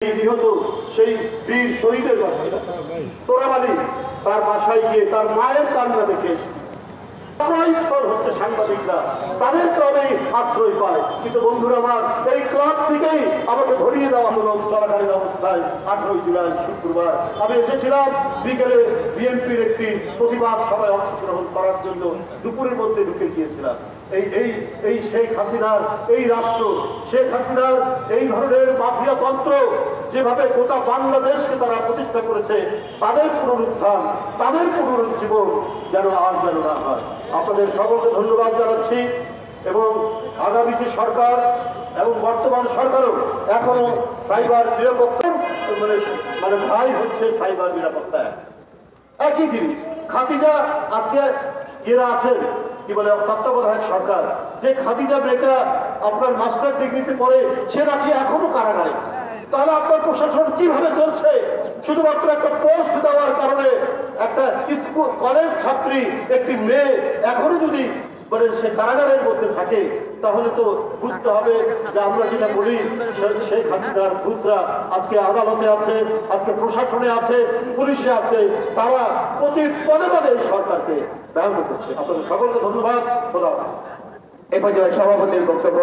নিহত সেই বীর শহীদের কথা তোরাবালি তার বাসায় গিয়ে তার মায়ের কান্না দেখে হচ্ছে সাংবাদিকরা তাদের ক্লাবেই আশ্রয় পায়। কিন্তু বন্ধুরা আমার, এই ক্লাব থেকেই আমাকে ধরিয়ে দেওয়া হলো চলাকালীন অবস্থায় 18 জুলাই শুক্রবার আমি এসেছিলাম বিকেলে বিএনপির একটি প্রতিবাদ সভায় অংশগ্রহণ করার জন্য। দুপুরের মধ্যে ঢুকে গিয়েছিলাম। এই শেখ হাসিনার এই রাষ্ট্র, শেখ হাসিনার এই ধরনের মাফিয়া তন্ত্র যেভাবে গোটা বাংলাদেশকে তারা প্রতিষ্ঠা করেছে, তাদের পুনরুত্থান, তাদের পুনরুজ্জীবন যেন না হয়। আপনাদের সকলকে ধন্যবাদ জানাচ্ছি এবং আগামী যে সরকার এবং বর্তমান সরকারও এখনো সাইবার নিরাপত্তা মানে ভাই হচ্ছে সাইবার নিরাপত্তা একই জিনিস। খাদিজা আজকে এরা আছেন কি বলে তত্ত্বাবধায়ক সরকার, যে খাদিজা মেয়েটা আপনার মাস্টার ডিগ্রিতে পড়ে সে নাকি এখনো কারাগারে। তাহলে আপনার প্রশাসন কিভাবে চলছে? শুধুমাত্র একটা পোস্ট দেওয়ার কারণে একটা স্কুল কলেজ ছাত্রী একটি মেয়ে এখনো যদি মানে সে কারাগারের মধ্যে থাকে, তাহলে তো বুঝতে হবে যে আমরা যেটা বলি শেখ হাসিনার ভূতরা আজকে আদালতে আছে, আজকে প্রশাসনে আছে, পুলিশে আছে, তারা প্রতি পদে পদে সরকারকে ব্যবহার করছে। আপনাদের সকলকে ধন্যবাদ। এই পর্যায়ে সভাপতির বক্তব্য